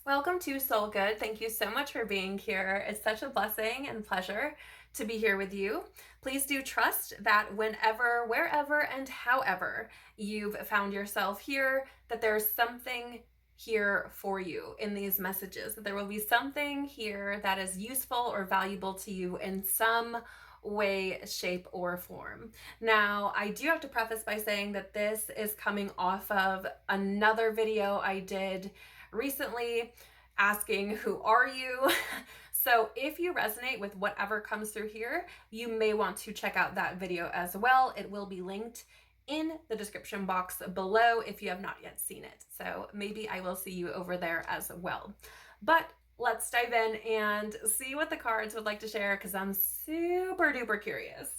Welcome to Soul Good. Thank you so much for being here. It's such a blessing and pleasure to be here with you. Please do trust that whenever, wherever, and however you've found yourself here, that there's something here for you in these messages, that there will be something here that is useful or valuable to you in some way, shape, or form. Now, I do have to preface by saying that this is coming off of another video I did recently asking, who are you? So if you resonate with whatever comes through here, you may want to check out that video as well. It will be linked in the description box below if you have not yet seen it. So maybe I will see you over there as well. But let's dive in and see what the cards would like to share, because I'm super duper curious.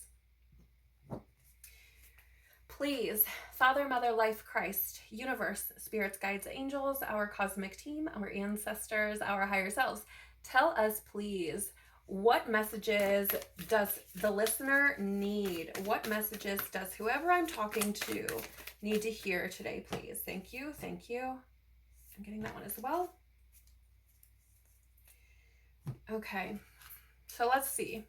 Please, Father, Mother, Life, Christ, Universe, Spirits, Guides, Angels, our cosmic team, our ancestors, our higher selves, tell us, please, what messages does the listener need? What messages does whoever I'm talking to need to hear today, please? Thank you. Thank you. I'm getting that one as well. Okay, so let's see.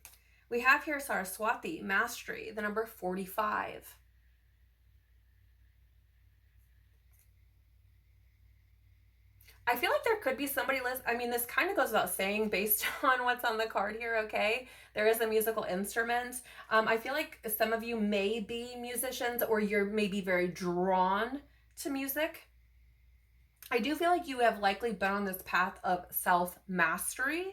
We have here Saraswati, Mastery, the number 45. I feel like there could be somebody I mean, this kind of goes without saying based on what's on the card here, okay? There is a musical instrument. I feel like some of you may be musicians, or you're maybe very drawn to music. I do feel like you have likely been on this path of self-mastery.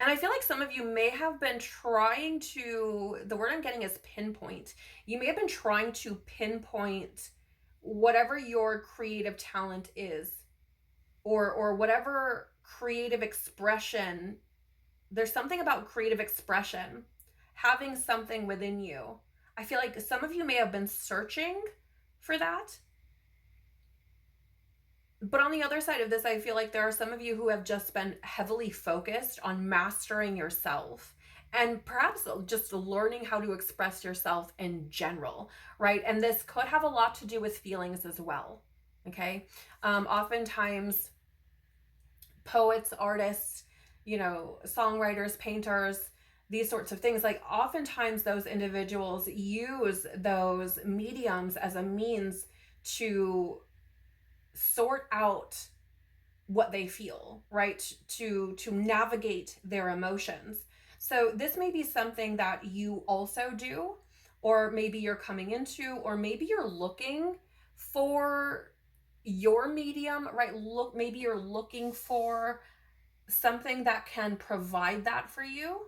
And I feel like some of you may have been trying to, the word I'm getting is pinpoint. You may have been trying to pinpoint whatever your creative talent is, or whatever creative expression. There's something about creative expression, having something within you. I feel like some of you may have been searching for that. But on the other side of this, I feel like there are some of you who have just been heavily focused on mastering yourself, and perhaps just learning how to express yourself in general, right? And this could have a lot to do with feelings as well, okay? Oftentimes, poets, artists, songwriters, painters, these sorts of things, like oftentimes those individuals use those mediums as a means to sort out what they feel, right? To navigate their emotions. So this may be something that you also do, or maybe you're coming into, or maybe you're looking for your medium, right? Maybe you're looking for something that can provide that for you.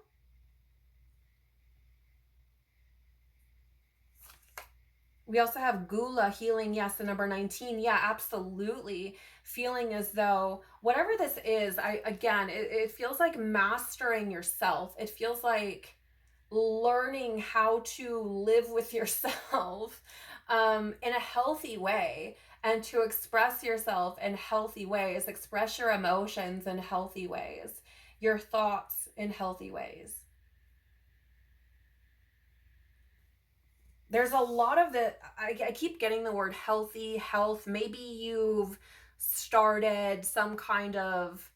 We also have Gula, healing, yes, the number 19. Yeah, absolutely. Feeling as though whatever this is, it feels like mastering yourself. It feels like learning how to live with yourself in a healthy way, and to express yourself in healthy ways, express your emotions in healthy ways, your thoughts in healthy ways. There's a lot of I keep getting the word healthy, health. Maybe you've started some kind of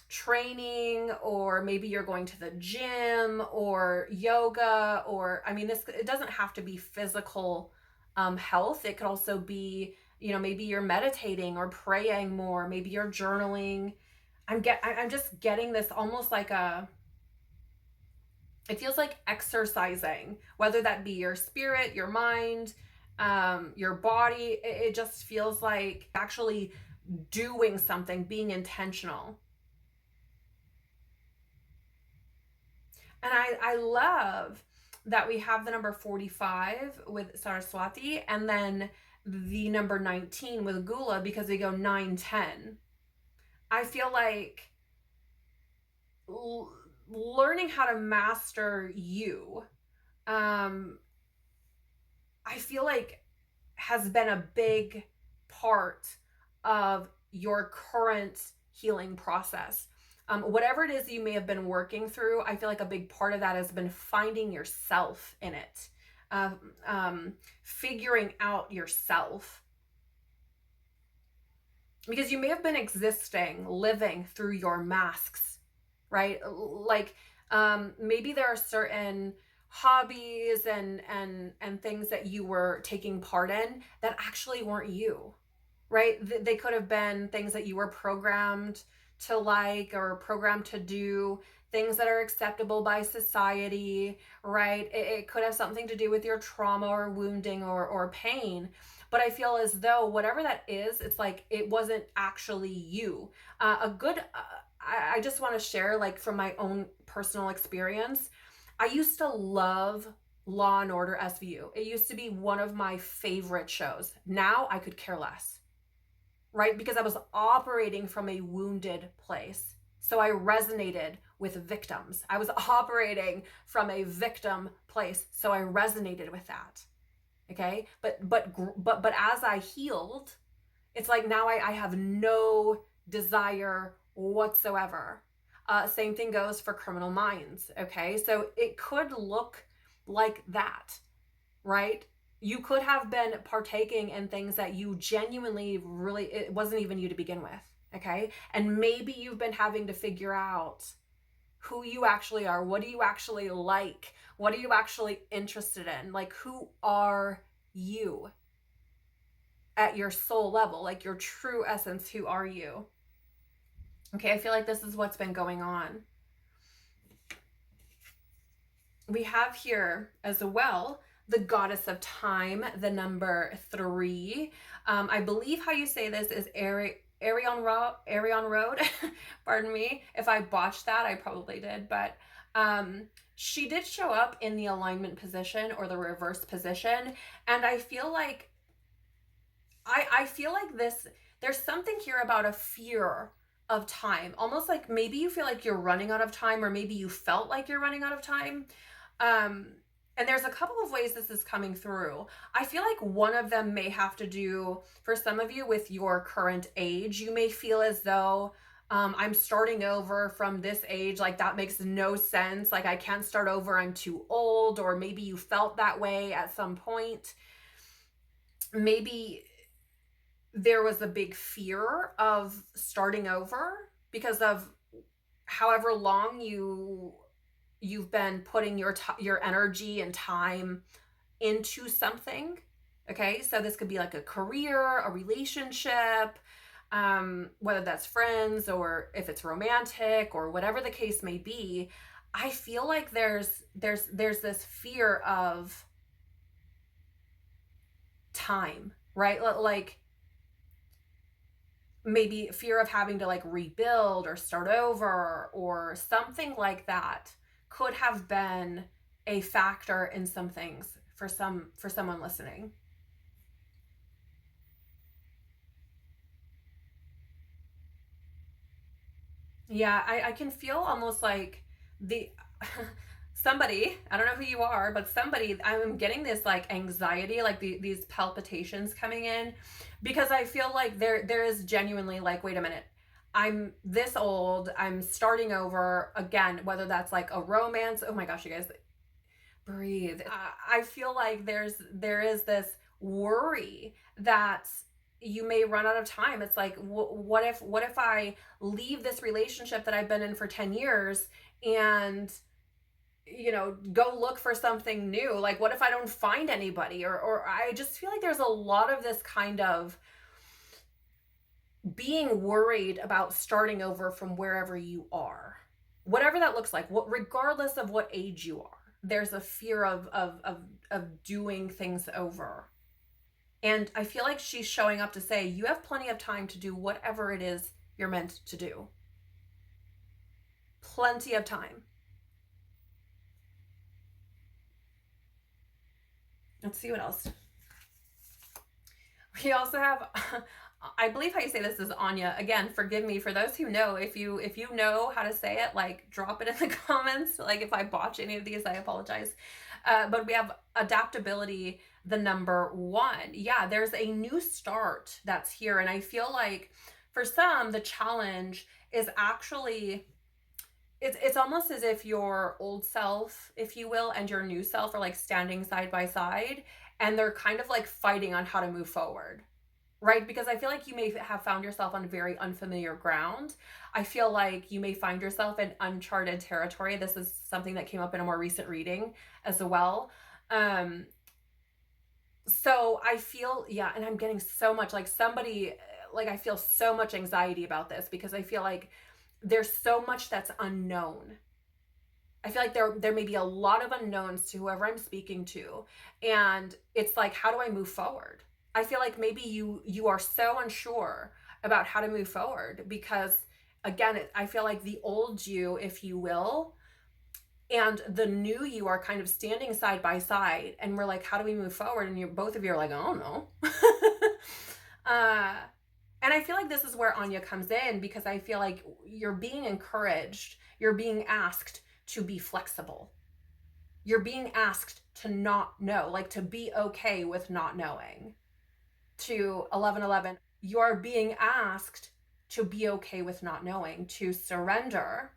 training, or maybe you're going to the gym or yoga, or it doesn't have to be physical health. It could also be, maybe you're meditating or praying more, maybe you're journaling. I'm just getting this almost like it feels like exercising, whether that be your spirit, your mind, your body. It just feels like actually doing something, being intentional. And I love that we have the number 45 with Saraswati, and then the number 19 with Gula, because we go 9, 10. I feel like learning how to master you, I feel like has been a big part of your current healing process. Whatever it is you may have been working through, I feel like a big part of that has been finding yourself in it, figuring out yourself. because you may have been existing, living through your masks, right? Like maybe there are certain hobbies and things that you were taking part in that actually weren't you, right? They could have been things that you were programmed to like or programmed to do, things that are acceptable by society, right? It could have something to do with your trauma or wounding or pain. But I feel as though whatever that is, it's like it wasn't actually you. I just want to share, like, from my own personal experience. I used to love Law and Order SVU. It used to be one of my favorite shows. Now I could care less, right? Because I was operating from a wounded place. So I resonated with victims. I was operating from a victim place. So I resonated with that. Okay. But as I healed, it's like now I have no desire whatsoever. Same thing goes for Criminal Minds. Okay. So it could look like that, right? You could have been partaking in things that you genuinely really, it wasn't even you to begin with. Okay. And maybe you've been having to figure out who you actually are. What do you actually like? What are you actually interested in? Like, who are you at your soul level? Like your true essence, who are you? Okay. I feel like this is what's been going on. We have here as well the goddess of time, the number 3. I believe how you say this is Arion Road. Pardon me if I botched that. I probably did, but she did show up in the alignment position or the reverse position, and I feel like this. There's something here about a fear of time, almost like maybe you feel like you're running out of time, or maybe you felt like you're running out of time. And there's a couple of ways this is coming through. I feel like one of them may have to do, for some of you, with your current age. You may feel as though I'm starting over from this age. Like, that makes no sense. Like, I can't start over. I'm too old. Or maybe you felt that way at some point. Maybe there was a big fear of starting over because of however long you've been putting your energy and time into something. Okay, so this could be like a career, a relationship, whether that's friends or if it's romantic or whatever the case may be. I feel like there's this fear of time, right? Like maybe fear of having to like rebuild or start over or something like that could have been a factor in some things for someone listening. Yeah, I can feel almost like the somebody, I don't know who you are, but somebody, I'm getting this like anxiety, like these palpitations coming in, because I feel like there is genuinely like, wait a minute, I'm this old, I'm starting over again, whether that's like a romance. Oh my gosh, you guys, breathe. I feel like there is this worry that you may run out of time. It's like, what if I leave this relationship that I've been in for 10 years and go look for something new? Like, what if I don't find anybody? Or I just feel like there's a lot of this kind of being worried about starting over from wherever you are, whatever that looks like, regardless of what age you are. There's a fear of doing things over. And I feel like she's showing up to say, you have plenty of time to do whatever it is you're meant to do. Plenty of time. Let's see what else. We also have, I believe how you say this is Anya. Again, forgive me. For those who know, if you know how to say it, like, drop it in the comments. Like, if I botch any of these, I apologize. But we have adaptability, the number 1. Yeah, there's a new start that's here. And I feel like for some, the challenge is actually, it's almost as if your old self, if you will, and your new self are like standing side by side, and they're kind of like fighting on how to move forward. right? Because I feel like you may have found yourself on very unfamiliar ground. I feel like you may find yourself in uncharted territory. This is something that came up in a more recent reading as well. So I feel, yeah, and I'm getting so much like somebody, like I feel so much anxiety about this because I feel like there's so much that's unknown. I feel like there may be a lot of unknowns to whoever I'm speaking to. And it's like, how do I move forward? I feel like maybe you are so unsure about how to move forward because, again, I feel like the old you, if you will, and the new you are kind of standing side by side, and we're like, how do we move forward? And both of you are like, I don't know. And I feel like this is where Anya comes in, because I feel like you're being encouraged, you're being asked to be flexible. You're being asked to not know, like to be okay with not knowing. To 1111, you're being asked to be okay with not knowing, to surrender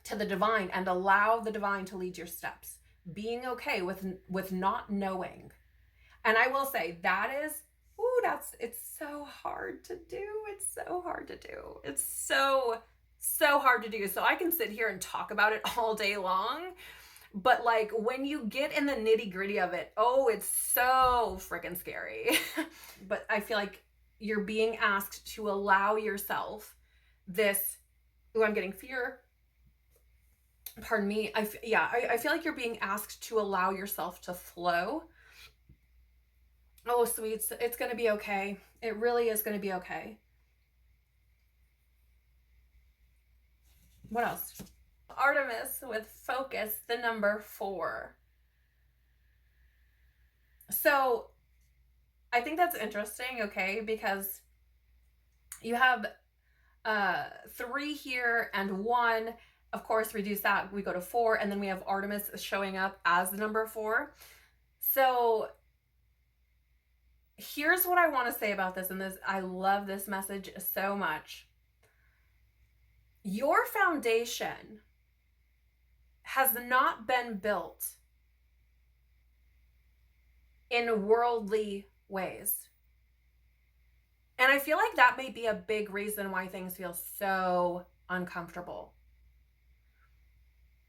to the divine and allow the divine to lead your steps. Being okay with not knowing. And I will say that is, it's so hard to do. It's so hard to do. It's so hard to do. So I can sit here and talk about it all day long, but like when you get in the nitty gritty of it, it's so freaking scary. But I feel like you're being asked to allow yourself this, I'm getting fear. Pardon me. I feel like you're being asked to allow yourself to flow. Oh, sweets, it's going to be okay. It really is going to be okay. What else? Artemis with focus, the number 4. So I think that's interesting, okay, because you have 3 here and 1. Of course, reduce that, we go to 4, and then we have Artemis showing up as the number 4. So here's what I want to say about this, and this, I love this message so much. Your foundation has not been built in worldly ways. And I feel like that may be a big reason why things feel so uncomfortable.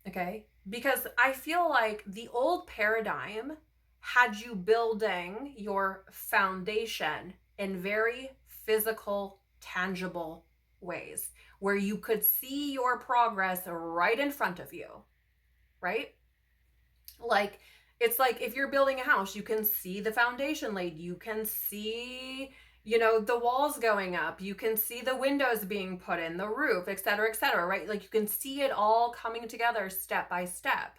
Okay? Because I feel like the old paradigm had you building your foundation in very physical, tangible ways where you could see your progress right in front of you, right? Like, it's like if you're building a house, you can see the foundation laid, you can see, the walls going up, you can see the windows being put in, the roof, et cetera, right? Like you can see it all coming together step by step.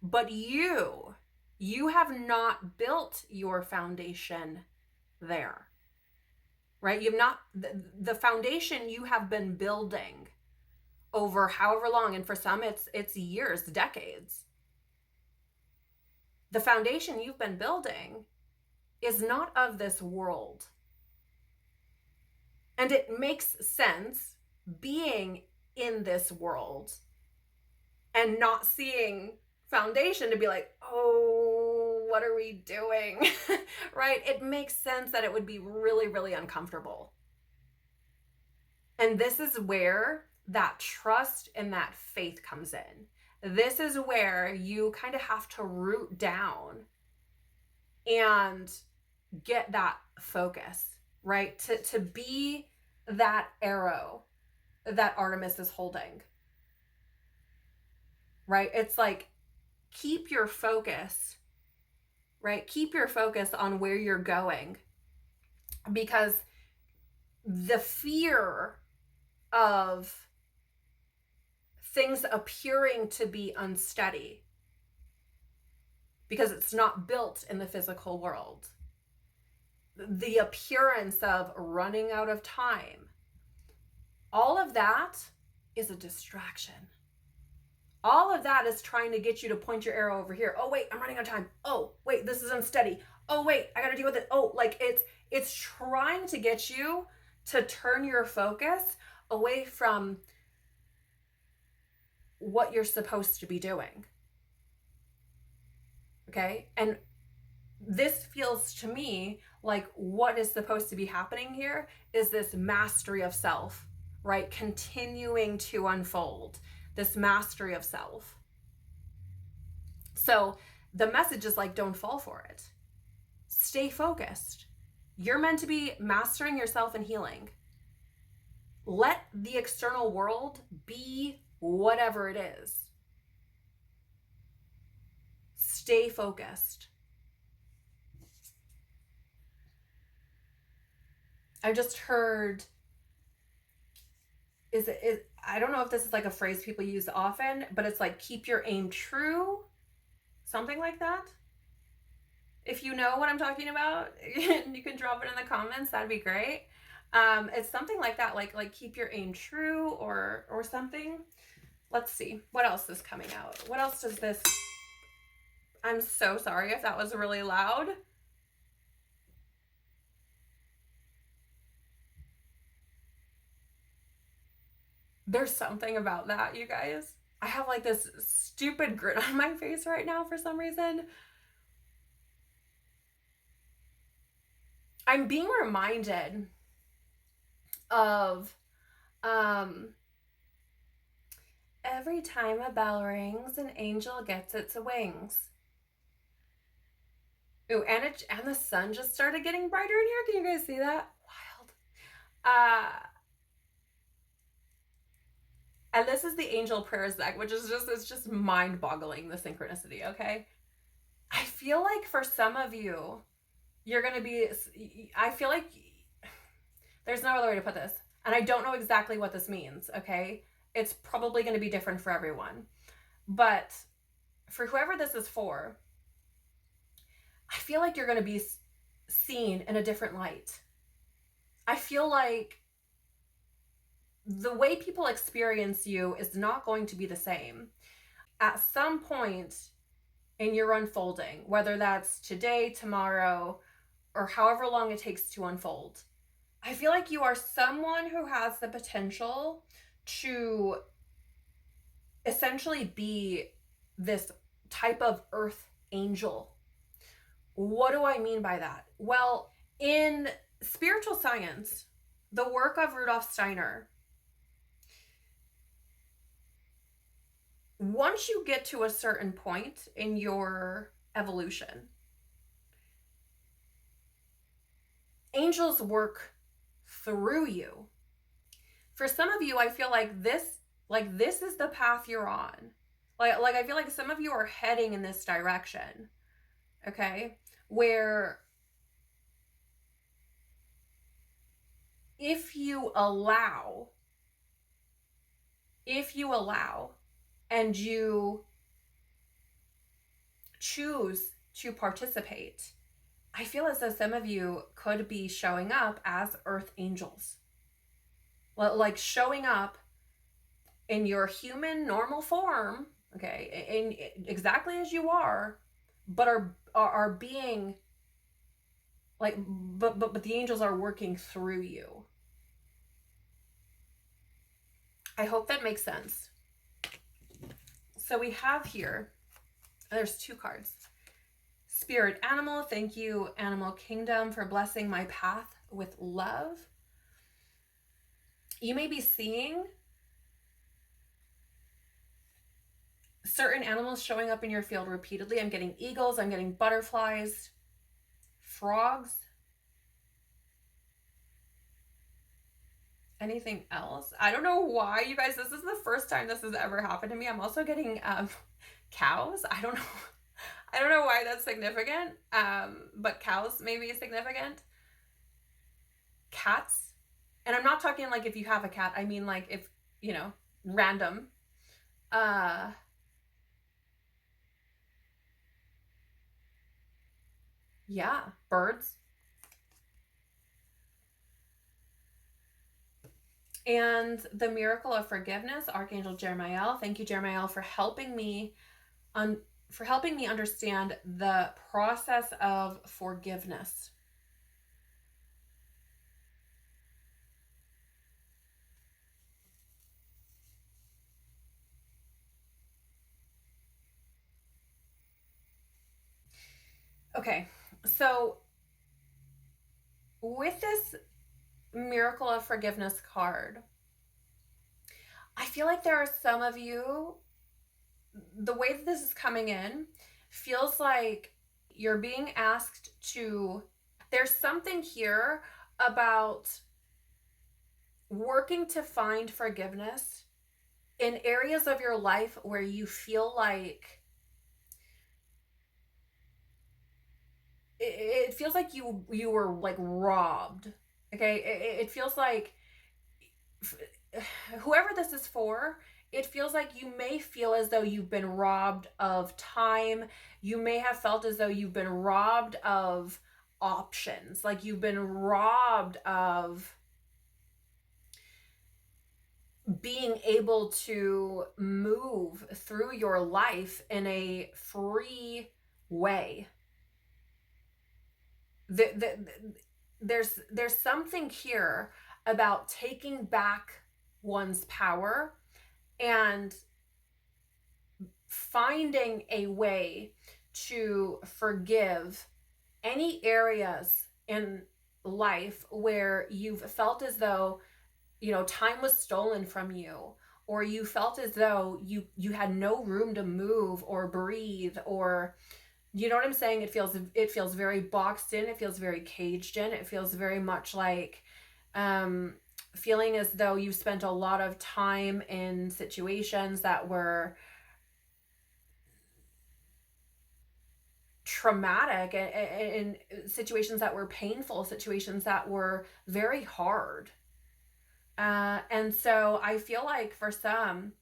But you have not built your foundation there, right? You've not, the foundation you have been building over however long, and for some it's years, decades. The foundation you've been building is not of this world. And it makes sense being in this world and not seeing foundation to be like, oh, what are we doing? Right? It makes sense that it would be really, really uncomfortable. And this is where that trust and that faith comes in. This is where you kind of have to root down and get that focus, right? To be that arrow that Artemis is holding, right? It's like, keep your focus, right? Keep your focus on where you're going, because the fear of things appearing to be unsteady, because it's not built in the physical world, the appearance of running out of time, all of that is a distraction. All of that is trying to get you to point your arrow over here. Oh, wait, I'm running out of time. Oh, wait, this is unsteady. Oh, wait, I got to deal with it. Oh, like it's trying to get you to turn your focus away from what you're supposed to be doing. Okay? And this feels to me like what is supposed to be happening here is this mastery of self, right? Continuing to unfold this mastery of self. So the message is like, don't fall for it. Stay focused. You're meant to be mastering yourself and healing. Let the external world be whatever it is. Stay focused. I just heard, I don't know if this is like a phrase people use often, but it's like, keep your aim true, something like that. If you know what I'm talking about, you can drop it in the comments. That'd be great. It's something like that, like keep your aim true or something. Let's see what else is coming out. What else does this? I'm so sorry if that was really loud. There's something about that, you guys. I have like this stupid grin on my face right now for some reason. I'm being reminded of every time a bell rings, an angel gets its wings. Ooh, and the sun just started getting brighter in here. Can you guys see that? Wild. And this is the angel prayers deck, which is it's just mind-boggling, the synchronicity, okay? I feel like for some of you, you're going to be, I feel like there's no other way to put this. And I don't know exactly what this means, okay? It's probably going to be different for everyone. But for whoever this is for, I feel like you're going to be seen in a different light. I feel like the way people experience you is not going to be the same. At some point in your unfolding, whether that's today, tomorrow, or however long it takes to unfold, I feel like you are someone who has the potential to essentially be this type of earth angel. What do I mean by that? Well, in spiritual science, the work of Rudolf Steiner, once you get to a certain point in your evolution, angels work through you. For some of you, I feel like this is the path you're on. Like I feel like some of you are heading in this direction, okay? Where if you allow, and you choose to participate, I feel as though some of you could be showing up as earth angels. Like showing up in your human normal form, okay, in exactly as you are, but are being like, but the angels are working through you. I hope that makes sense. So we have here, there's two cards. Spirit animal, thank you, Animal Kingdom, for blessing my path with love. You may be seeing certain animals showing up in your field repeatedly. I'm getting eagles, I'm getting butterflies, frogs. Anything else? I don't know why, you guys, this is the first time this has ever happened to me. I'm also getting cows. I don't know why that's significant, but cows may be significant. Cats. And I'm not talking like if you have a cat. I mean like if, you know, random. Yeah, birds. And the miracle of forgiveness, Archangel Chermiel. Thank you, Chermiel, for helping me understand the process of forgiveness. Okay, so with this Miracle of Forgiveness card, I feel like there are some of you, the way that this is coming in feels like you're being asked to, there's something here about working to find forgiveness in areas of your life where you feel like it feels like you were like robbed. Okay, it feels like whoever this is for, it feels like you may feel as though you've been robbed of time. You may have felt as though you've been robbed of options, like you've been robbed of being able to move through your life in a free way. There's something here about taking back one's power and finding a way to forgive any areas in life where you've felt as though, you know, time was stolen from you, or you felt as though you had no room to move or breathe, or, you know what I'm saying? It feels very boxed in. It feels very caged in. It feels very much like feeling as though you've spent a lot of time in situations that were traumatic, and situations that were painful, situations that were very hard. And so I feel like for some,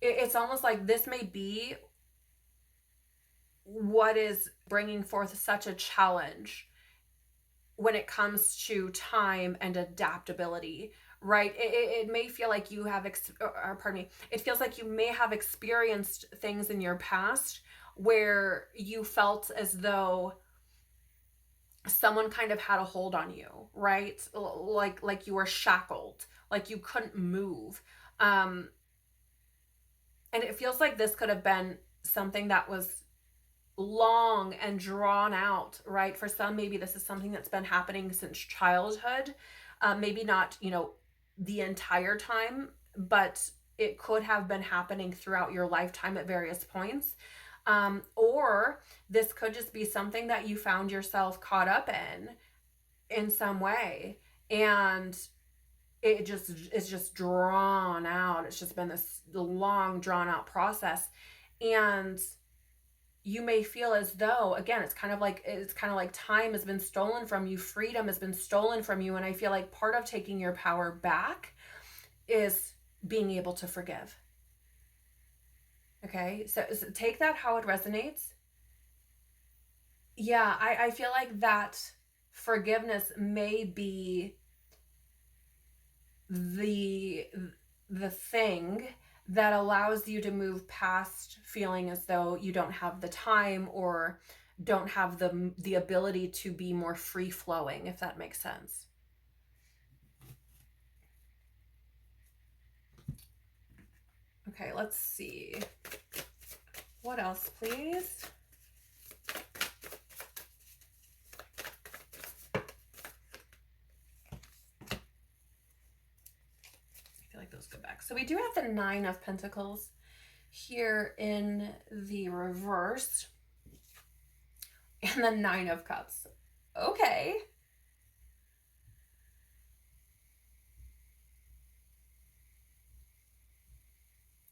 it's almost like this may be what is bringing forth such a challenge when it comes to time and adaptability, right? It may feel like you have, it feels like you may have experienced things in your past where you felt as though someone kind of had a hold on you, right? Like you were shackled, like you couldn't move. And it feels like this could have been something that was long and drawn out, right? For some, maybe this is something that's been happening since childhood. Maybe not, you know, the entire time, but it could have been happening throughout your lifetime at various points. Or this could just be something that you found yourself caught up in some way, and it's just drawn out. It's just been this long drawn out process, and you may feel as though, again, it's kind of like time has been stolen from you, freedom has been stolen from you. And I feel like part of taking your power back is being able to forgive. Okay, so take that how it resonates. Yeah, I feel like that forgiveness may be the thing that allows you to move past feeling as though you don't have the time or don't have the ability to be more free flowing, if that makes sense. Okay, let's see. What else, please? Those go back. So we do have the 9 of Pentacles here in the reverse, and the 9 of Cups. Okay.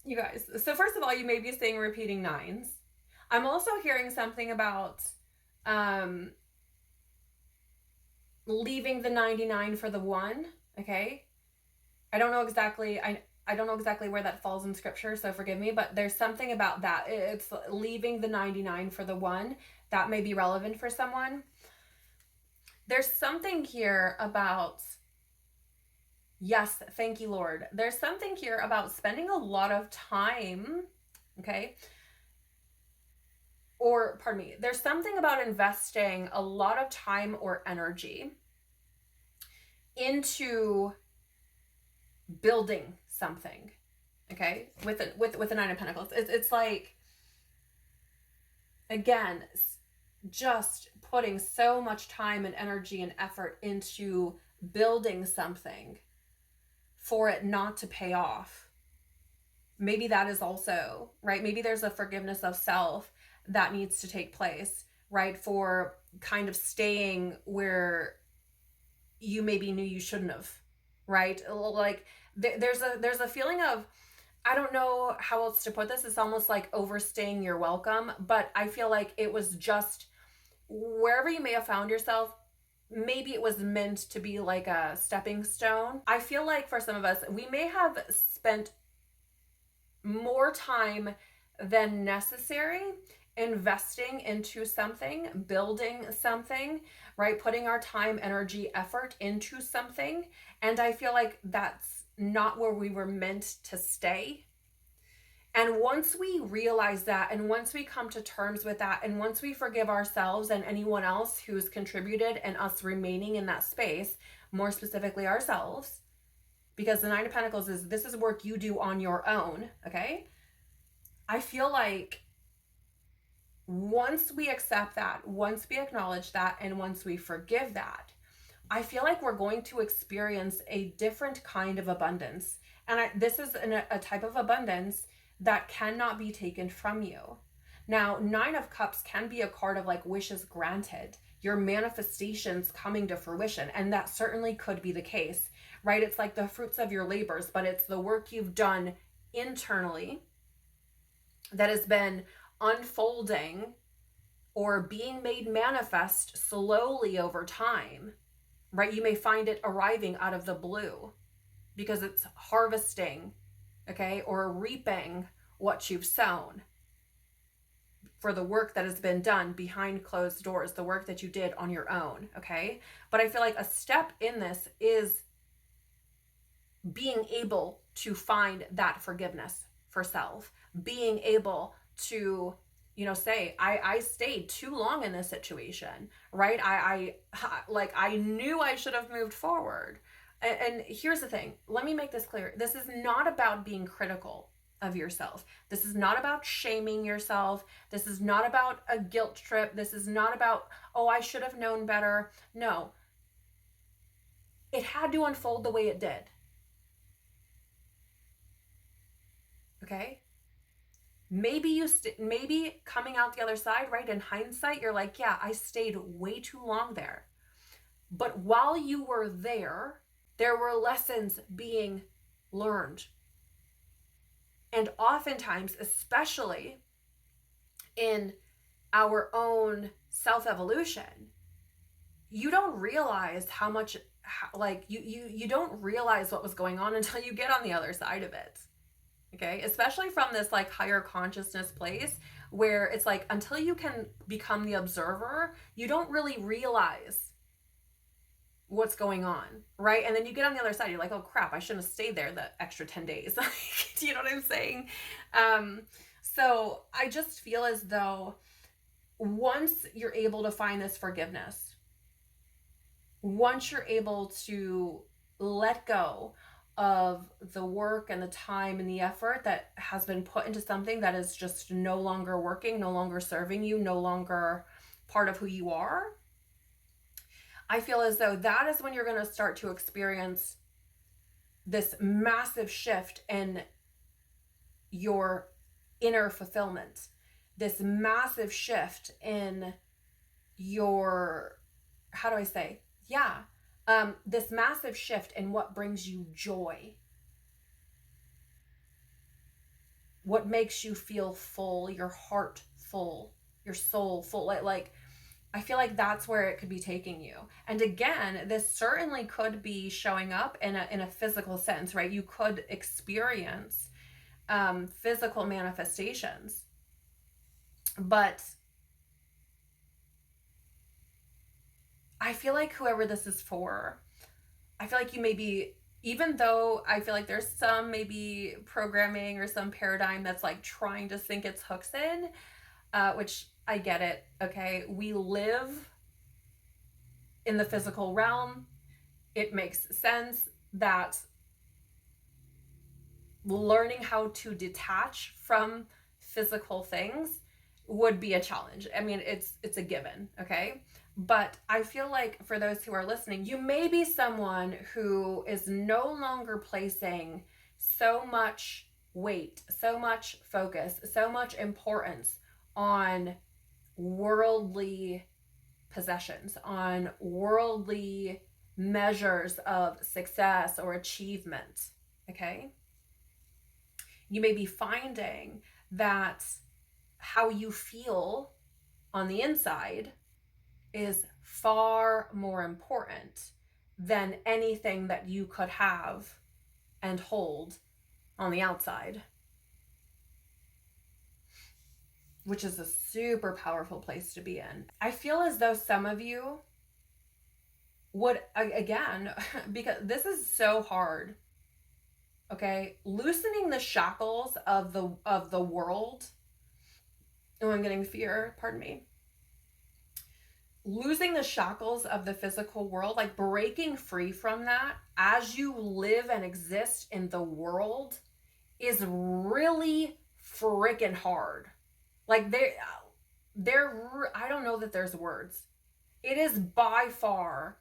You guys, so first of all, you may be seeing repeating 9s. I'm also hearing something about leaving the 99 for the 1. Okay. I don't know exactly, I don't know exactly where that falls in scripture, so forgive me, but there's something about that. It's leaving the 99 for the 1. That may be relevant for someone. There's something here about, yes, thank you, Lord. There's something here about spending a lot of time, okay? Or, pardon me, there's something about investing a lot of time or energy into building something, okay, with the 9 of Pentacles. It's like, again, just putting so much time and energy and effort into building something for it not to pay off. Maybe that is also, right? Maybe there's a forgiveness of self that needs to take place, right? For kind of staying where you maybe knew you shouldn't have, right? Like there's a feeling of, I don't know how else to put this. It's almost like overstaying your welcome, but I feel like it was just wherever you may have found yourself, maybe it was meant to be like a stepping stone. I feel like for some of us, we may have spent more time than necessary investing into something, building something, right? Putting our time, energy, effort into something. And I feel like that's not where we were meant to stay. And once we realize that, and once we come to terms with that, and once we forgive ourselves and anyone else who's contributed and us remaining in that space, more specifically ourselves, because the Nine of Pentacles is, this is work you do on your own, okay? I feel like once we accept that, once we acknowledge that, and once we forgive that, I feel like we're going to experience a different kind of abundance. And this is a type of abundance that cannot be taken from you. Now, Nine of Cups can be a card of like wishes granted, your manifestations coming to fruition. And that certainly could be the case, right? It's like the fruits of your labors, but it's the work you've done internally that has been unfolding or being made manifest slowly over time, right? You may find it arriving out of the blue because it's harvesting, okay, or reaping what you've sown for the work that has been done behind closed doors, the work that you did on your own, okay? But I feel like a step in this is being able to find that forgiveness for self, being able to, you know, say, I stayed too long in this situation, right? I knew I should have moved forward. And here's the thing, let me make this clear. This is not about being critical of yourself. This is not about shaming yourself. This is not about a guilt trip. This is not about, oh, I should have known better. No, it had to unfold the way it did. Okay? Maybe maybe coming out the other side, right? In hindsight, you're like, yeah, I stayed way too long there. But while you were there were lessons being learned. And oftentimes, especially in our own self-evolution, you don't realize how much, like you don't realize what was going on until you get on the other side of it. Okay, especially from this like higher consciousness place where it's like until you can become the observer, you don't really realize what's going on, right? And then you get on the other side, you're like, oh crap, I shouldn't have stayed there the extra 10 days. Do you know what I'm saying? So I just feel as though once you're able to find this forgiveness, once you're able to let go of the work and the time and the effort that has been put into something that is just no longer working, no longer serving you, no longer part of who you are, I feel as though that is when you're going to start to experience this massive shift in your inner fulfillment, this massive shift in your, how do I say? Yeah. This massive shift in what brings you joy, what makes you feel full, your heart full, your soul full. Like I feel like that's where it could be taking you. And again, this certainly could be showing up in a physical sense, right? You could experience physical manifestations, but I feel like whoever this is for, I feel like you may be, even though I feel like there's some maybe programming or some paradigm that's like trying to sink its hooks in, which I get it, okay? We live in the physical realm. It makes sense that learning how to detach from physical things would be a challenge. I mean, it's a given, okay? But I feel like for those who are listening, you may be someone who is no longer placing so much weight, so much focus, so much importance on worldly possessions, on worldly measures of success or achievement. Okay? You may be finding that how you feel on the inside is far more important than anything that you could have and hold on the outside, which is a super powerful place to be in. I feel as though some of you would, again, because this is so hard, okay, loosening the shackles of the world. Oh, I'm getting fear, pardon me. Losing the shackles of the physical world, like breaking free from that as you live and exist in the world, is really freaking hard. Like I don't know that there's words. It is by far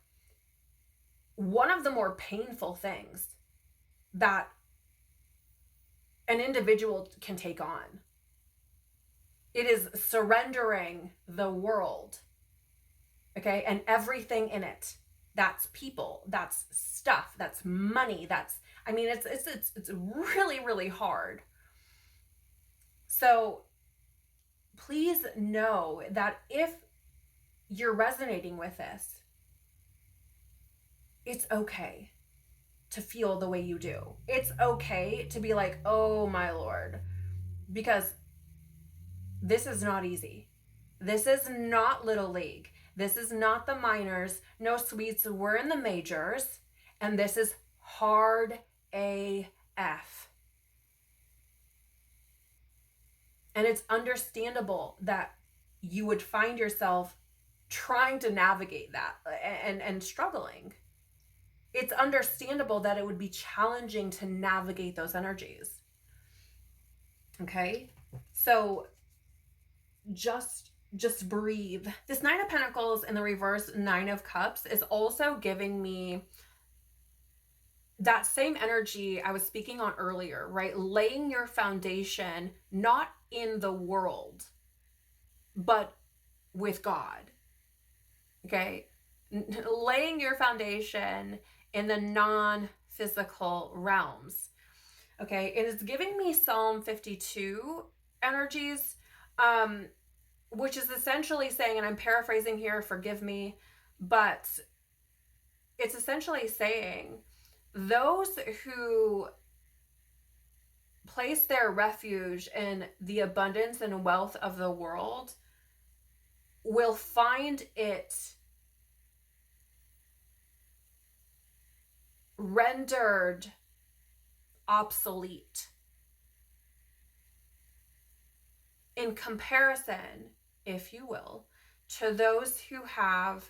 one of the more painful things that an individual can take on. It is surrendering the world, okay, and everything in it. That's people, that's stuff, that's money, it's really, really hard. So please know that if you're resonating with this, it's okay to feel the way you do. It's okay to be like, oh my Lord, because this is not easy. This is not Little League. This is not the minors. No, sweets, we're in the majors. And this is hard AF. And it's understandable that you would find yourself trying to navigate that and struggling. It's understandable that it would be challenging to navigate those energies. Okay? So just breathe. This Nine of Pentacles in the reverse, Nine of Cups, is also giving me that same energy I was speaking on earlier, right? Laying your foundation, not in the world, but with God. Okay? Laying your foundation in the non-physical realms. Okay? It is giving me Psalm 52 energies, which is essentially saying, and I'm paraphrasing here, forgive me, but it's essentially saying those who place their refuge in the abundance and wealth of the world will find it rendered obsolete in comparison, if you will, to those who have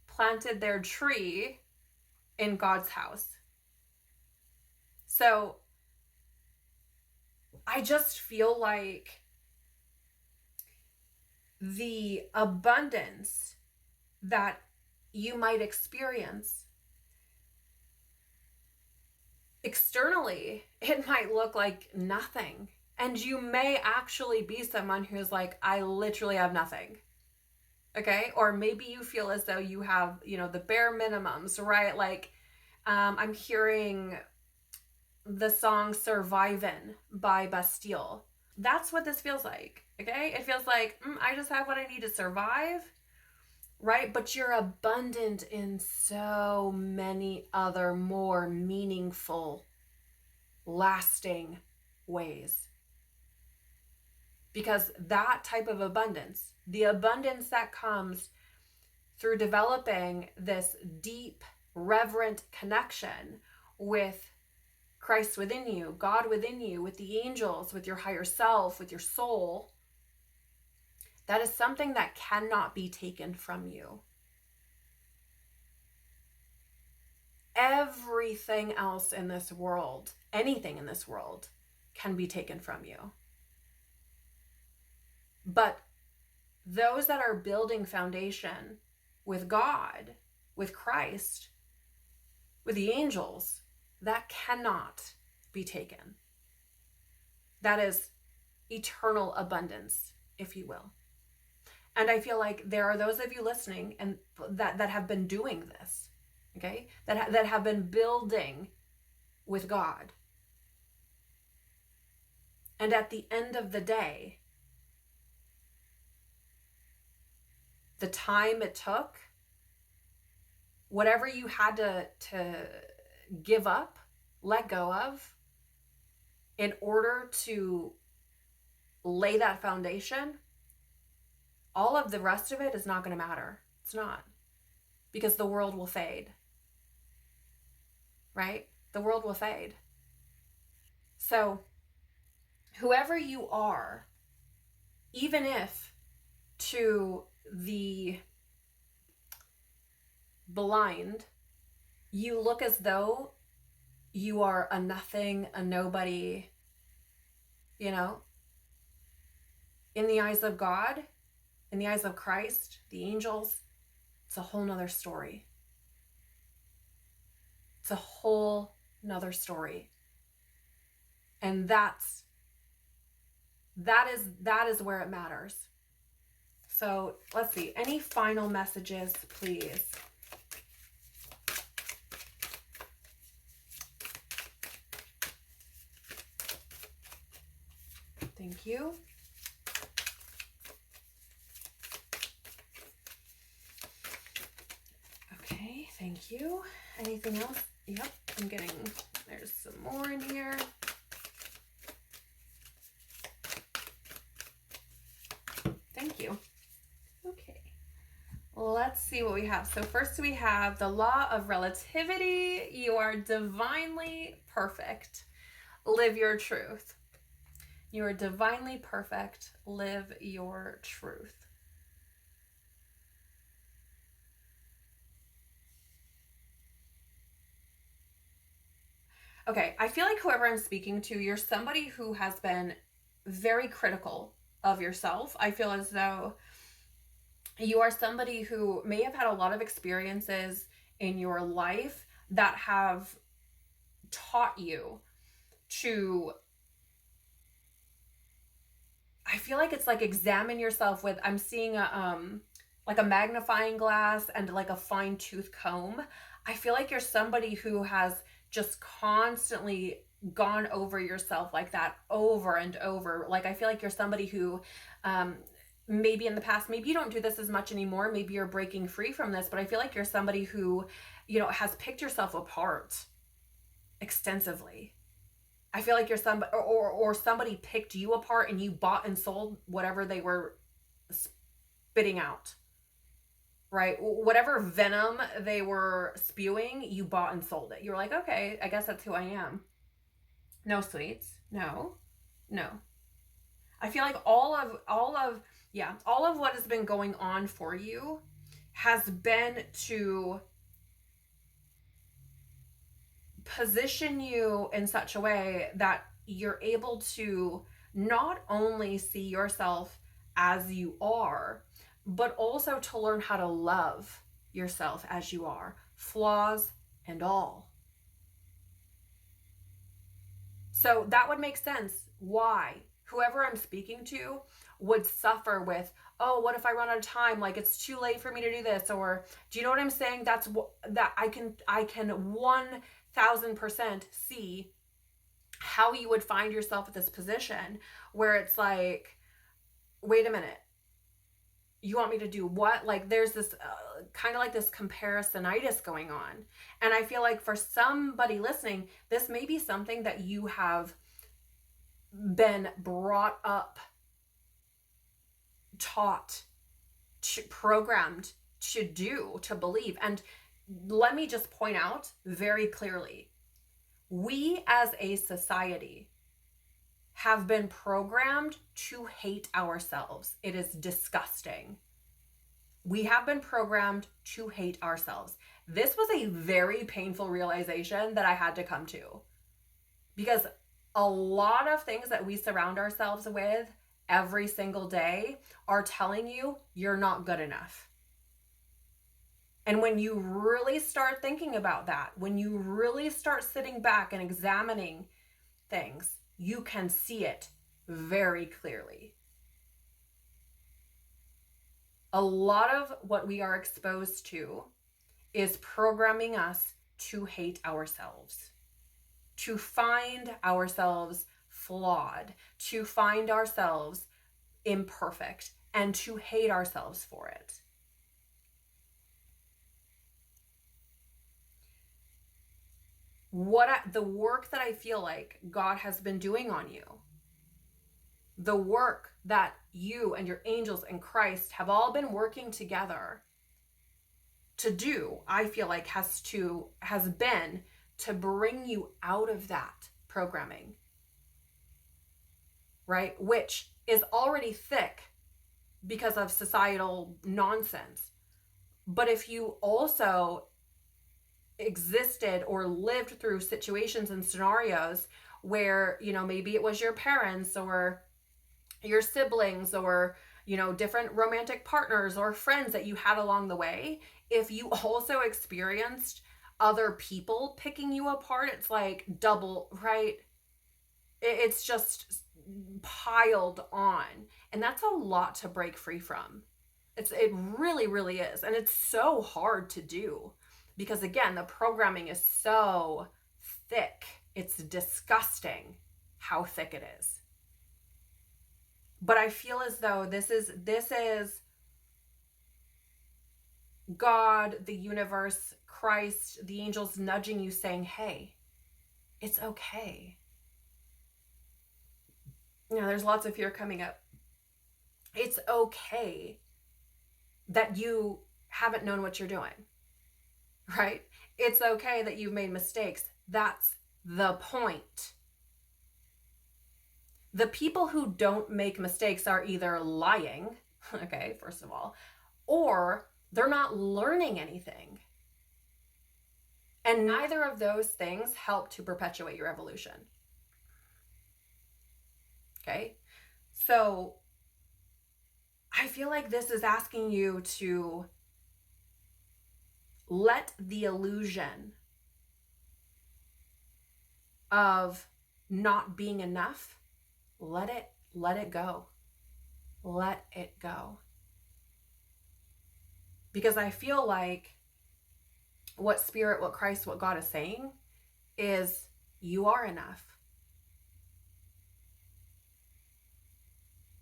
planted their tree in God's house. So I just feel like the abundance that you might experience externally, it might look like nothing. And you may actually be someone who's like, I literally have nothing. Okay? Or maybe you feel as though you have, the bare minimums, right? Like, I'm hearing the song Survivin' by Bastille. That's what this feels like. Okay? It feels like, I just have what I need to survive, right? But you're abundant in so many other more meaningful, lasting ways. Because that type of abundance, the abundance that comes through developing this deep, reverent connection with Christ within you, God within you, with the angels, with your higher self, with your soul, that is something that cannot be taken from you. Everything else in this world, anything in this world, can be taken from you. But those that are building foundation with God, with Christ, with the angels, that cannot be taken. That is eternal abundance, if you will. And I feel like there are those of you listening and that have been doing this, okay? That have been building with God. And at the end of the day, the time it took, whatever you had to give up, let go of, in order to lay that foundation, all of the rest of it is not going to matter. It's not. Because the world will fade. Right? The world will fade. So, whoever you are, even if to the blind, you look as though you are a nothing, a nobody, you know, in the eyes of God, in the eyes of Christ, the angels, it's a whole nother story. It's a whole nother story. And that is where it matters. So let's see, any final messages, please? Thank you. Okay, thank you. Anything else? Yep, there's some more in here. Thank you. Okay, let's see what we have. So first we have the law of relativity. You are divinely perfect. Live your truth. You are divinely perfect. Live your truth. Okay, I feel like whoever I'm speaking to, you're somebody who has been very critical of yourself. I feel as though you are somebody who may have had a lot of experiences in your life that have taught you to, I feel like it's like examine yourself with, I'm seeing like a magnifying glass and like a fine-tooth comb. I feel like you're somebody who has just constantly gone over yourself like that over and over. Like, I feel like you're somebody who maybe in the past, maybe you don't do this as much anymore, maybe you're breaking free from this, but I feel like you're somebody who, you know, has picked yourself apart extensively. I feel like you're somebody, or somebody picked you apart and you bought and sold whatever they were spitting out, right? Whatever venom they were spewing, you bought and sold it. You were like, okay, I guess that's who I am. No, sweets. No. I feel like all of what has been going on for you has been to position you in such a way that you're able to not only see yourself as you are, but also to learn how to love yourself as you are, flaws and all. So that would make sense why whoever I'm speaking to would suffer with, oh, what if I run out of time? Like, it's too late for me to do this. Or, do you know what I'm saying? That I can 1000% see how you would find yourself at this position where it's like, wait a minute, you want me to do what? Like, there's this kind of like this comparisonitis going on. And I feel like for somebody listening, this may be something that you have been brought up, taught, programmed to do, to believe. And let me just point out very clearly, we as a society have been programmed to hate ourselves. It is disgusting. We have been programmed to hate ourselves. This was a very painful realization that I had to come to, because a lot of things that we surround ourselves with every single day are telling you you're not good enough. And when you really start thinking about that, when you really start sitting back and examining things, you can see it very clearly. A lot of what we are exposed to is programming us to hate ourselves, to find ourselves flawed, to find ourselves imperfect, and to hate ourselves for it. The work that I feel like God has been doing on you, the work that you and your angels and Christ have all been working together to do, I feel like has been to bring you out of that programming, right? Which is already thick because of societal nonsense. But if you also existed or lived through situations and scenarios where, maybe it was your parents or your siblings or, different romantic partners or friends that you had along the way, if you also experienced other people picking you apart, it's like double, right? It's just piled on. And that's a lot to break free from. It really, really is. And it's so hard to do because, again, the programming is so thick. It's disgusting how thick it is. But I feel as though this is God, the universe, Christ, the angels nudging you, saying, hey, it's okay. There's lots of fear coming up. It's okay that you haven't known what you're doing, right? It's okay that you've made mistakes. That's the point. The people who don't make mistakes are either lying, okay, first of all, or they're not learning anything. And neither of those things help to perpetuate your evolution. Okay? So I feel like this is asking you to let the illusion of not being enough, let it go. Let it go. Because I feel like what Spirit, what Christ, what God is saying is you are enough.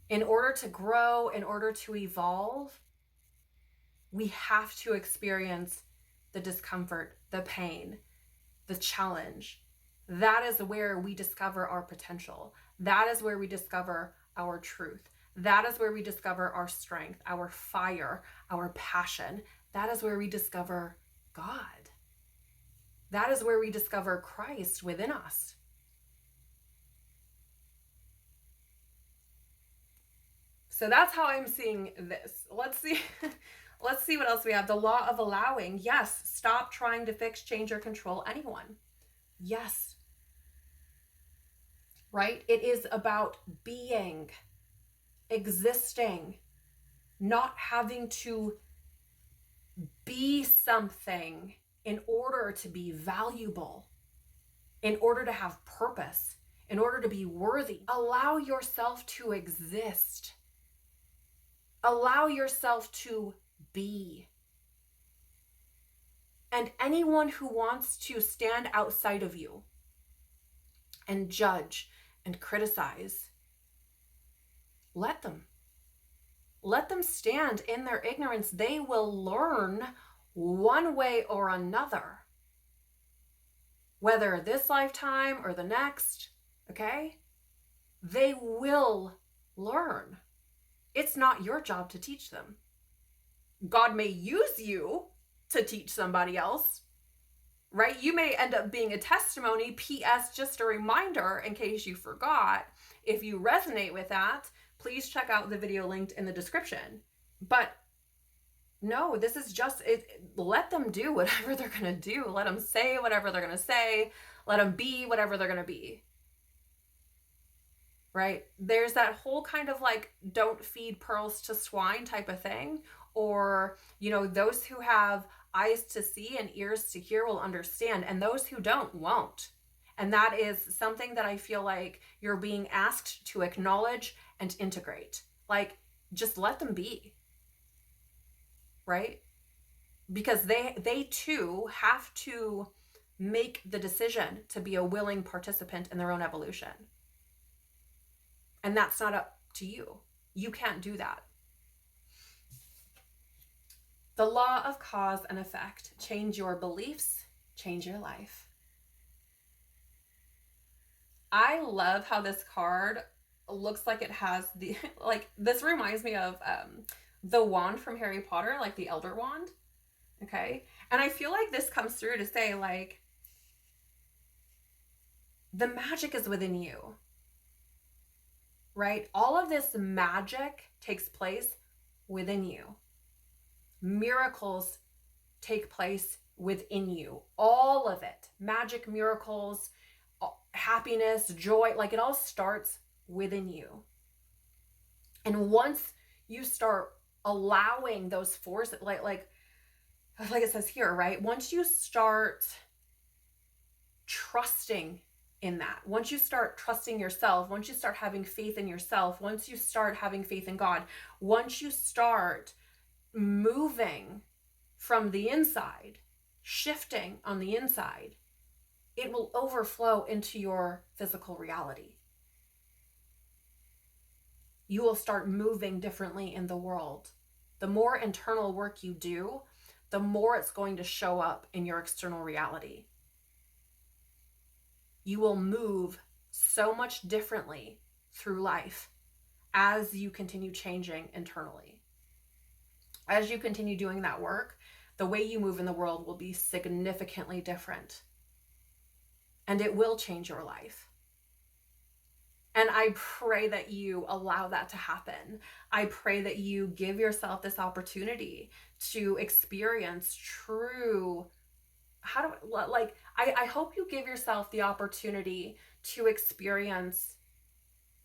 In order to grow, in order to evolve, we have to experience the discomfort, the pain, the challenge. That is where we discover our potential. That is where we discover our truth. That is where we discover our strength, our fire, our passion. That is where we discover God. That is where we discover Christ within us. So that's how I'm seeing this. Let's see what else we have. The law of allowing. Yes, stop trying to fix, change, or control anyone. Yes. Right? It is about being, existing, not having to be something in order to be valuable, in order to have purpose, in order to be worthy. Allow yourself to exist. Allow yourself to be. And anyone who wants to stand outside of you and judge and criticize, let them. Let them stand in their ignorance. They will learn one way or another, whether this lifetime or the next, okay? They will learn. It's not your job to teach them. God may use you to teach somebody else, right? You may end up being a testimony. P.S. Just a reminder, in case you forgot, if you resonate with that, please check out the video linked in the description. But no, this is just it. Let them do whatever they're going to do. Let them say whatever they're going to say. Let them be whatever they're going to be. right? There's that whole kind of like, don't feed pearls to swine type of thing. Or, you know, those who have eyes to see and ears to hear will understand, and those who don't won't. And that is something that I feel like you're being asked to acknowledge and integrate. Like, just let them be, right? Because they too have to make the decision to be a willing participant in their own evolution. And that's not up to you. You can't do that. The law of cause and effect. Change your beliefs, change your life. I love how this card looks like it has the, like, this reminds me of the wand from Harry Potter, like the Elder Wand. Okay. And I feel like this comes through to say, like, the magic is within you, right? All of this magic takes place within you. Miracles take place within you. All of it. Magic, miracles, happiness, joy, like it all starts within you. And once you start allowing those forces, like it says here, right? Once you start trusting in that, once you start trusting yourself, once you start having faith in yourself, once you start having faith in God, once you start moving from the inside, shifting on the inside, it will overflow into your physical reality. You will start moving differently in the world. The more internal work you do, the more it's going to show up in your external reality. You will move so much differently through life as you continue changing internally. As you continue doing that work, the way you move in the world will be significantly different. And it will change your life. And I pray that you allow that to happen. I pray that you give yourself this opportunity to experience true, I hope you give yourself the opportunity to experience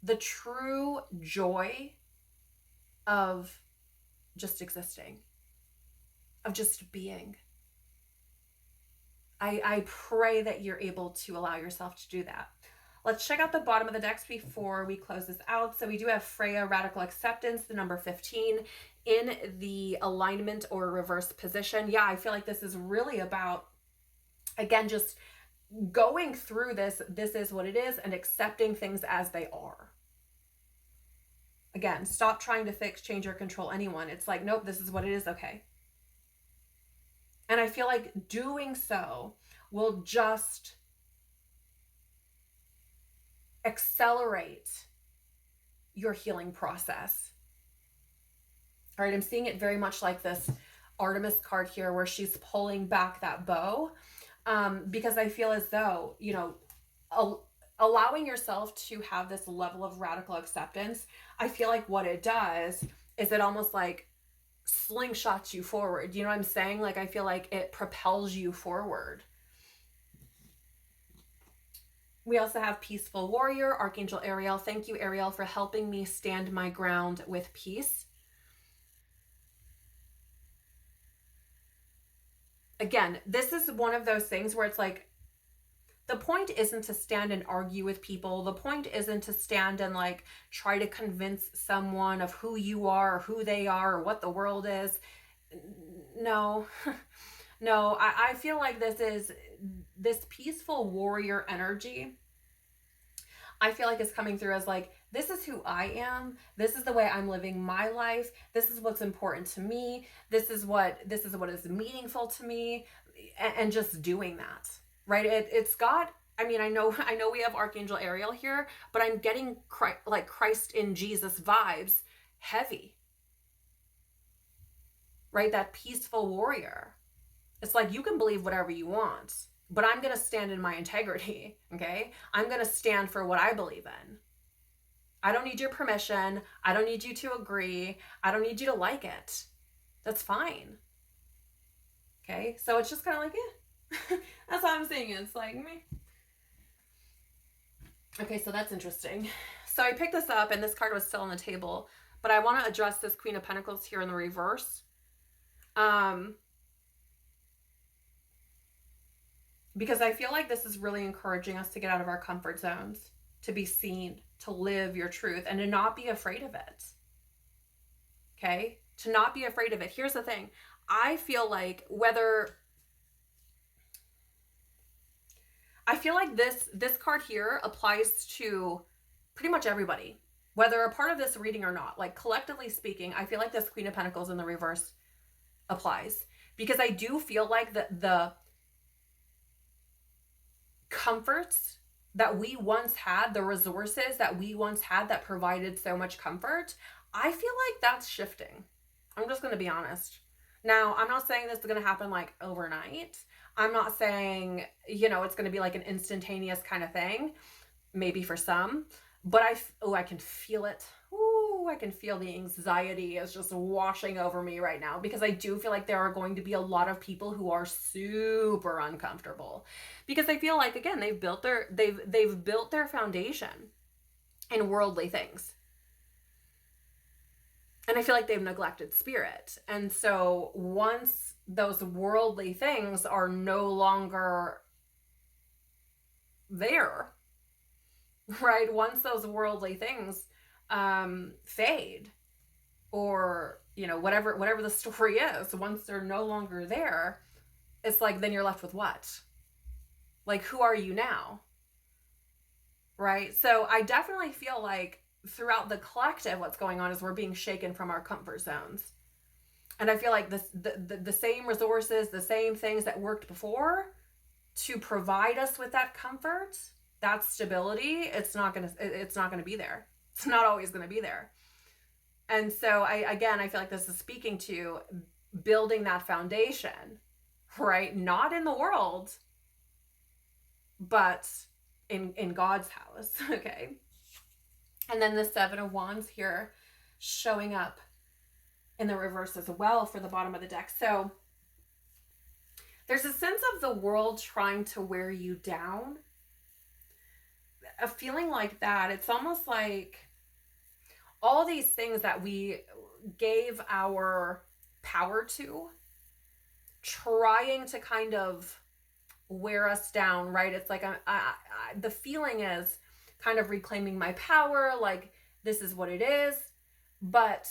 the true joy of just existing, of just being. I pray that you're able to allow yourself to do that. Let's check out the bottom of the decks before we close this out. So we do have Freya, Radical Acceptance, the number 15, in the alignment or reverse position. Yeah, I feel like this is really about, again, just going through this is what it is, and accepting things as they are. Again, stop trying to fix, change, or control anyone. It's like, nope, this is what it is, okay. And I feel like doing so will just accelerate your healing process. All right, I'm seeing it very much like this Artemis card here, where she's pulling back that bow, because I feel as though, you know, allowing yourself to have this level of radical acceptance, I feel like what it does is it almost like slingshots you forward. You know what I'm saying? Like, I feel like it propels you forward. We also have Peaceful Warrior, Archangel Ariel. Thank you, Ariel, for helping me stand my ground with peace. Again, this is one of those things where it's like, the point isn't to stand and argue with people. The point isn't to stand and like try to convince someone of who you are or who they are or what the world is. No, no, I feel like this peaceful warrior energy, I feel like is coming through as like, this is who I am. This is the way I'm living my life. This is what's important to me. This is what is meaningful to me, and just doing that, right? It's got, I mean, I know we have Archangel Ariel here, but I'm getting like Christ in Jesus vibes heavy, right? That peaceful warrior. It's like, you can believe whatever you want, but I'm going to stand in my integrity, okay? I'm going to stand for what I believe in. I don't need your permission. I don't need you to agree. I don't need you to like it. That's fine. Okay? So it's just kind of like, yeah. That's how I'm saying it. It's like, me. Okay, so that's interesting. So I picked this up and this card was still on the table, but I want to address this Queen of Pentacles here in the reverse. Because I feel like this is really encouraging us to get out of our comfort zones, to be seen, to live your truth, and to not be afraid of it. Okay? To not be afraid of it. Here's the thing. I feel like this card here applies to pretty much everybody, whether a part of this reading or not. Like, collectively speaking, I feel like this Queen of Pentacles in the reverse applies, because I do feel like the comforts that we once had, the resources that we once had that provided so much comfort, I feel like that's shifting. I'm just going to be honest. Now, I'm not saying this is going to happen like overnight. I'm not saying, you know, it's going to be like an instantaneous kind of thing, maybe for some, but I can feel it. Ooh, I can feel the anxiety is just washing over me right now, because I do feel like there are going to be a lot of people who are super uncomfortable, because I feel like, again, they've built their foundation in worldly things. And I feel like they've neglected spirit. And so once those worldly things are no longer there, right? Once those worldly things fade, or, you know, whatever the story is, once they're no longer there, it's like, then you're left with what? Like, who are you now? Right? So I definitely feel like throughout the collective, what's going on is we're being shaken from our comfort zones. And I feel like the same resources, the same things that worked before to provide us with that comfort, that stability, it's not going to be there. It's not always going to be there. And so I feel like this is speaking to building that foundation, right? Not in the world, but in God's house. Okay. And then the Seven of Wands here showing up in the reverse as well for the bottom of the deck. So there's a sense of the world trying to wear you down. A feeling like that. It's almost like all these things that we gave our power to, trying to kind of wear us down, right? It's like the feeling is kind of reclaiming my power, like this is what it is, but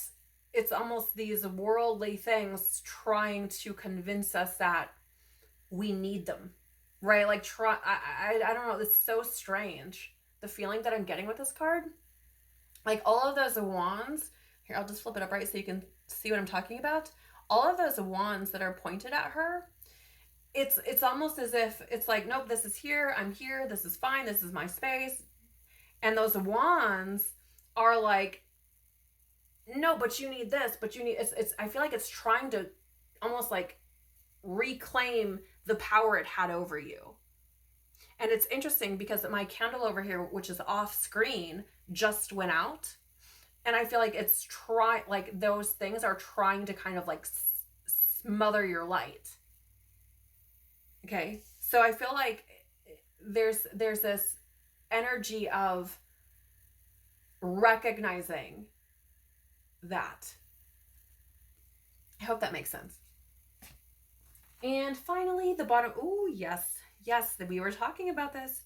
it's almost these worldly things trying to convince us that we need them, right? Like I don't know, it's so strange, the feeling that I'm getting with this card. Like all of those wands here, I'll just flip it up right so you can see what I'm talking about. All of those wands that are pointed at her, it's almost as if it's like, nope, this is here, I'm here, this is fine, this is my space. And those wands are like, no, but you need this, but you need, it's I feel like it's trying to almost like reclaim the power it had over you. And it's interesting because my candle over here, which is off screen, just went out. And I feel like it's like those things are trying to kind of like smother your light. Okay. So I feel like there's this energy of recognizing that. I hope that makes sense. And finally, the bottom. Oh, yes, we were talking about this.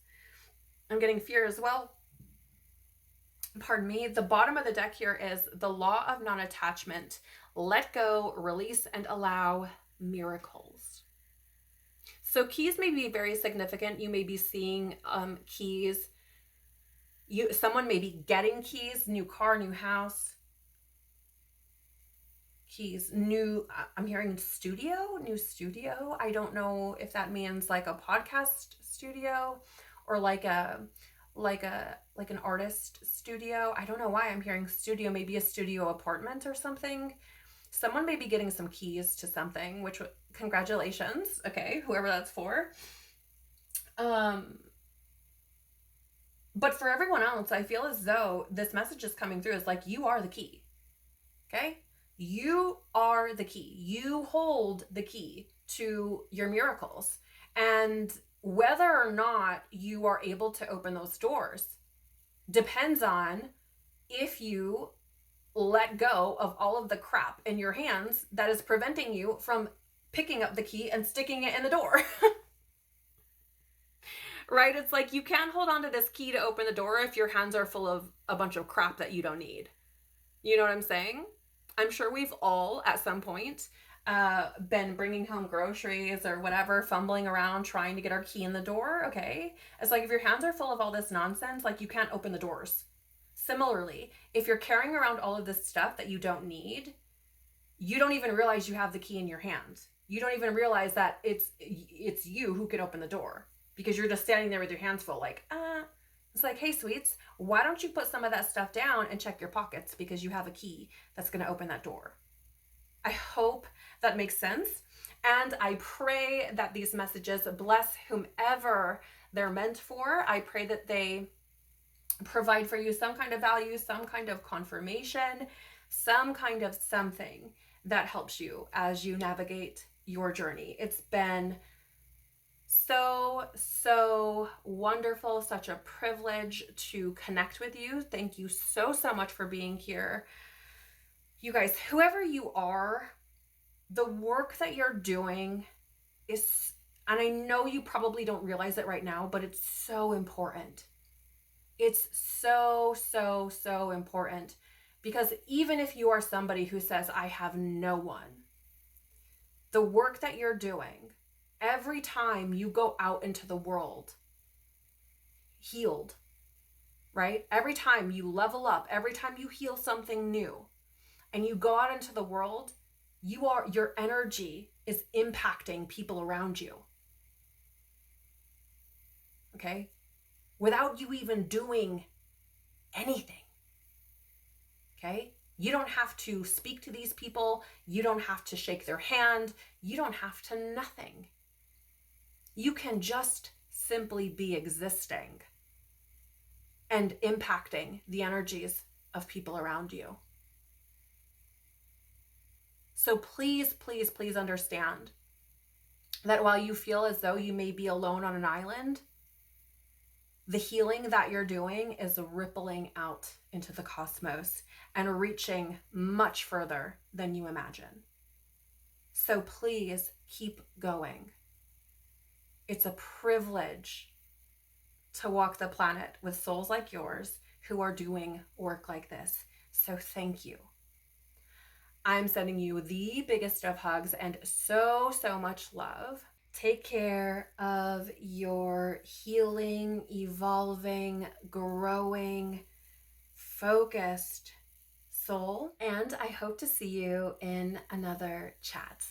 I'm getting fear as well. Pardon me. The bottom of the deck here is the law of non-attachment. Let go, release, and allow miracles. So keys may be very significant. You may be seeing keys. Someone may be getting keys, new car, new house. Keys, I'm hearing new studio. I don't know if that means like a podcast studio or like an artist studio. I don't know why I'm hearing studio, maybe a studio apartment or something. Someone may be getting some keys to something, which, congratulations. Okay, whoever that's for. But for everyone else, I feel as though this message is coming through as like, you are the key. Okay? You are the key. You hold the key to your miracles. And whether or not you are able to open those doors, depends on if you let go of all of the crap in your hands that is preventing you from picking up the key and sticking it in the door. Right? It's like you can't hold on to this key to open the door if your hands are full of a bunch of crap that you don't need. You know what I'm saying? I'm sure we've all at some point been bringing home groceries or whatever, fumbling around trying to get our key in the door. Okay. It's like if your hands are full of all this nonsense, like you can't open the doors. Similarly, if you're carrying around all of this stuff that you don't need, you don't even realize you have the key in your hand. You don't even realize that it's you who can open the door, because you're just standing there with your hands full, like, It's like, hey, sweets, why don't you put some of that stuff down and check your pockets, because you have a key that's going to open that door. I hope that makes sense. And I pray that these messages bless whomever they're meant for. I pray that they provide for you some kind of value, some kind of confirmation, some kind of something that helps you as you navigate your journey. It's been so wonderful, such a privilege to connect with you. Thank you so much for being here. You guys, whoever you are, the work that you're doing is, and I know you probably don't realize it right now, but it's so important. It's so important, because even if you are somebody who says, I have no one, the work that you're doing, every time you go out into the world healed, right? Every time you level up, every time you heal something new and you go out into the world, your energy is impacting people around you. Okay? Without you even doing anything. Okay? You don't have to speak to these people. You don't have to shake their hand. You don't have to nothing. You can just simply be existing and impacting the energies of people around you. So please understand that while you feel as though you may be alone on an island, the healing that you're doing is rippling out into the cosmos and reaching much further than you imagine. So please keep going. It's a privilege to walk the planet with souls like yours who are doing work like this. So thank you. I'm sending you the biggest of hugs and so much love. Take care of your healing, evolving, growing, focused soul. And I hope to see you in another chat.